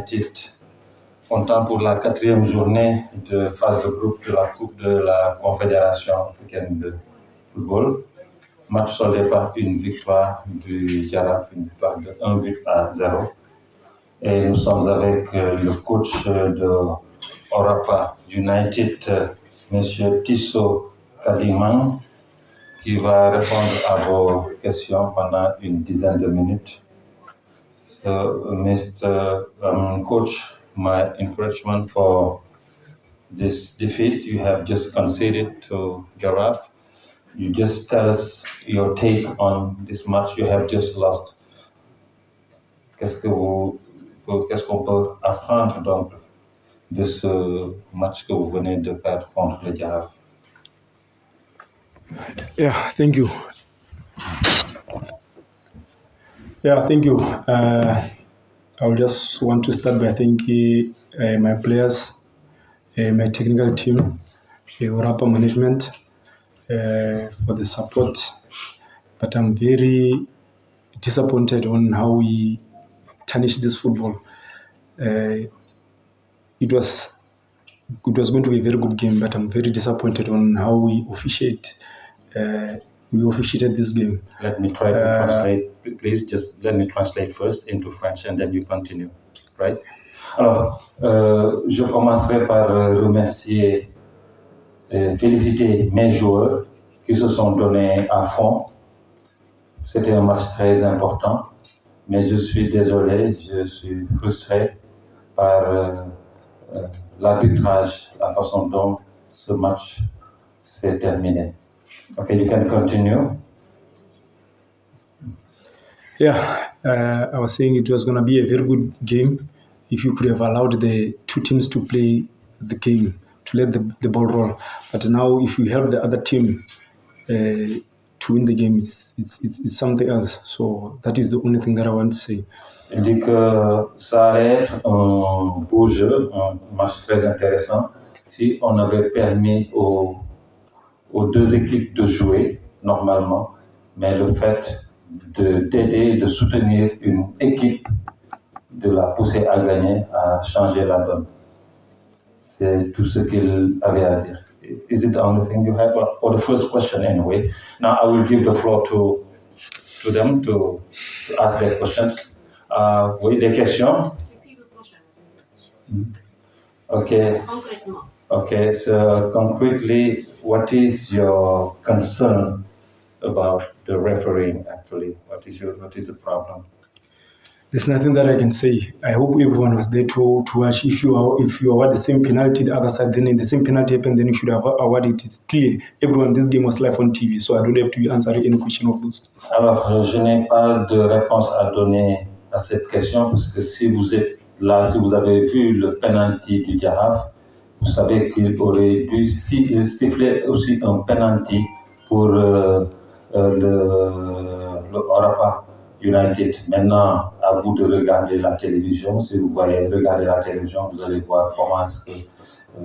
United, comptant pour la 4e journée de phase de groupe de la Coupe de la Confédération africaine de football. Match soldé par une victoire du Jaraaf, une victoire de 1-0. Et nous sommes avec le coach de Orapa United, M. Tissot Kadiman, qui va répondre à vos questions pendant une dizaine de minutes. So, Mr. Coach, my encouragement for this defeat you have just conceded to Jaraaf. You just tell us your take on this match you have just lost. Qu'est-ce qu'on peut apprendre donc de ce match que vous venez de perdre contre le Jaraaf? Yeah, thank you. I would just want to start by thanking my players, my technical team, Orapa management for the support. But I'm very disappointed on how we tarnished this football. It was going to be a very good game, but I'm very disappointed on how we officiate. We officiated this game. Let me try to translate. Please just let me translate first into French and then you continue. Right? Alors, je commencerai par remercier et féliciter mes joueurs qui se sont donnés à fond. C'était un match très important, mais je suis désolé, je suis frustré par l'arbitrage, la façon dont ce match s'est terminé. Okay, you can continue. I was saying it was going to be a very good game if you could have allowed the two teams to play the game, to let the ball roll. But now, if you help the other team to win the game, it's something else. So that is the only thing that I want to say. Il dit que ça allait être un beau jeu, un match très intéressant, si on avait permis aux deux équipes de jouer normalement, mais le fait d'aider, de soutenir une équipe, de la pousser à gagner, a changé la donne. C'est tout ce qu'il avait à dire. Is it the only thing you have for the first question anyway? Now I will give the floor to them to ask their questions. Oui, des questions? Okay. Okay, so concretely, what is your concern about the refereeing actually? What is the problem? There's nothing that I can say. I hope everyone was there to watch. If you award the same penalty the other side, then if the same penalty happened, then you should have awarded it. It's clear. Everyone, this game was live on TV, so I don't have to be answering any question of those. Alors, je n'ai pas de réponse à donner à cette question, parce que si vous êtes là, si vous avez vu le penalty du Jaraaf, vous savez qu'il aurait dû siffler aussi un penalty pour le Orapa United. Maintenant, à vous de regarder la télévision. Si vous voyez regarder la télévision, vous allez voir comment est-ce que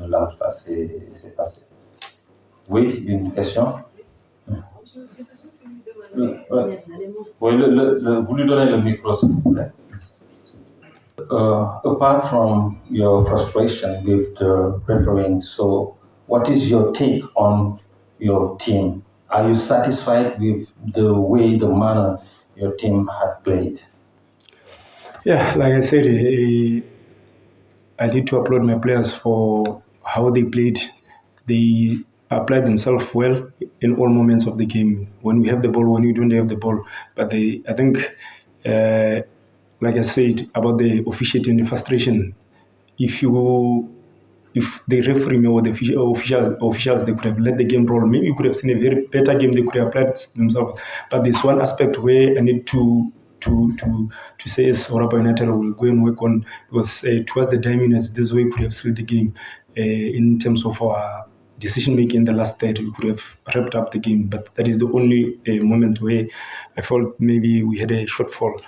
l'arbitrage s'est passé. Oui, une question? Oui, vous lui donnez le micro, s'il vous plaît. Apart from your frustration with the refereeing, so what is your take on your team? Are you satisfied with the way, the manner your team had played? Yeah, like I said, I need to applaud my players for how they played. They applied themselves well in all moments of the game. When we have the ball, when we don't have the ball. But I think, like I said, about the officiating, the frustration, if the referee or the officials, they could have let the game roll. Maybe you could have seen a very better game. They could have applied themselves. But there's one aspect where I need to say as Orapa United will go and work on, because towards the 10 minutes, this way we could have sealed the game in terms of our decision making in the last third. We could have wrapped up the game, but that is the only moment where I felt maybe we had a shortfall.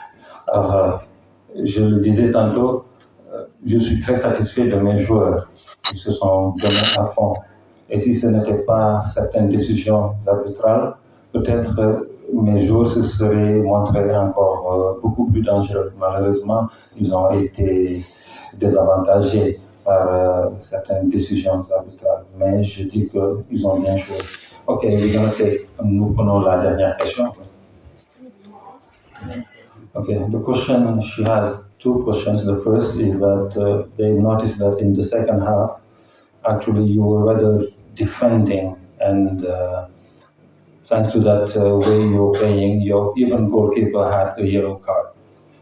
Je le disais tantôt, je suis très satisfait de mes joueurs qui se sont donnés à fond. Et si ce n'était pas certaines décisions arbitrales, peut-être mes joueurs se seraient montrés encore beaucoup plus dangereux. Malheureusement, ils ont été désavantagés par certaines décisions arbitrales. Mais je dis qu'ils ont bien joué. OK, nous prenons la dernière question. Okay, the question, she has two questions. The first is that they noticed that in the second half, actually you were rather defending, and thanks to that way you were playing, your even goalkeeper had a yellow card.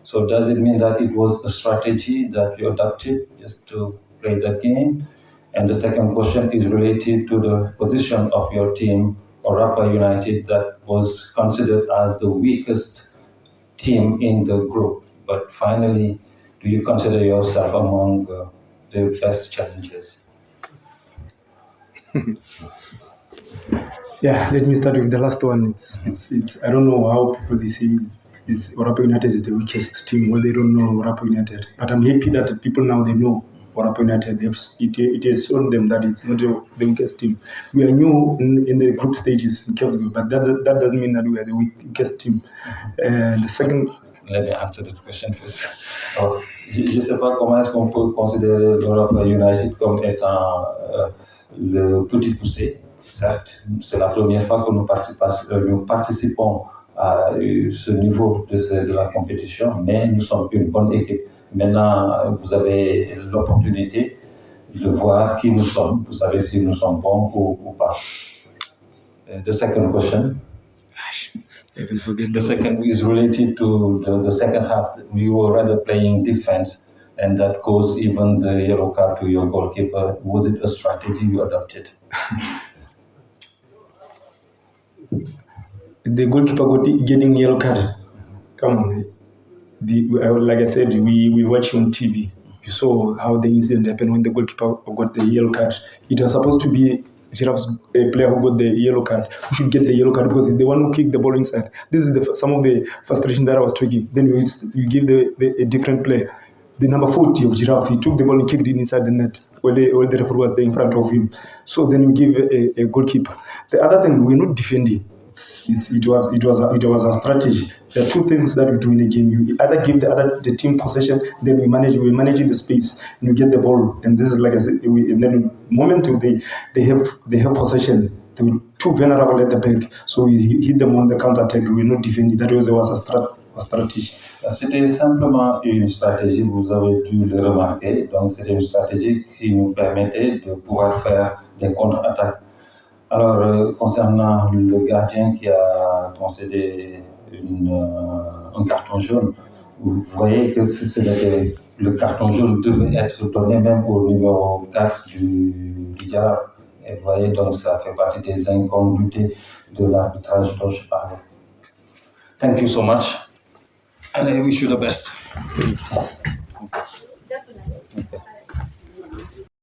So does it mean that it was a strategy that you adopted just to play that game? And the second question is related to the position of your team, Orapa United, that was considered as the weakest team in the group. But finally, do you consider yourself among the best challengers? Yeah, let me start with the last one. It's I don't know how people they say is Orapa United is the weakest team. Well, they don't know Orapa United, but I'm happy that people now they know Orapa United. It has shown them that it's not the weakest team. We are new in the group stages in Kevin, but that doesn't mean that we are the weakest team. The second. Let me answer the question first. Je ne sais pas comment est-ce qu'on peut considérer l'Europe United comme étant le petit poussé. Certes, c'est la première fois que nous participons à ce niveau de la compétition, mais nous sommes une bonne équipe. Maintenant, vous avez l'opportunité de voir qui nous sommes. Vous savez si nous sommes bons ou pas. The second question. The second is related to the second half. We were rather playing defense, and that caused even the yellow card to your goalkeeper. Was it a strategy you adopted? The goalkeeper getting yellow card. Come on. Like I said, we watch on TV. You saw how the incident happened when the goalkeeper got the yellow card. It was supposed to be Giraffe's a player who got the yellow card, who should get the yellow card because he's the one who kicked the ball inside. This is some of the frustration that I was talking. Then you give a different player. The number 40 of Giraffe, he took the ball and kicked it inside the net while the referee was there in front of him. So then you give a goalkeeper. The other thing, we're not defending. It was a strategy. There are two things that we do in a game. You either give the team possession, then we manage the space, and you get the ball. And this is like I said, and then the moment they have possession, they were too vulnerable at the back. So we hit them on the counter attack. We were not defending. That was a stratégie. C'était simplement une stratégie, vous avez dû le remarquer. Donc c'était une stratégie qui nous permettait de pouvoir faire des contre-attaques. Alors, concernant le gardien qui a concédé un carton jaune, vous voyez que le carton jaune devait être donné même au numéro 4 du Giraffe. Et vous voyez, donc ça fait partie des incongruités de l'arbitrage dont je parlais. Thank you so much, and I wish you the best.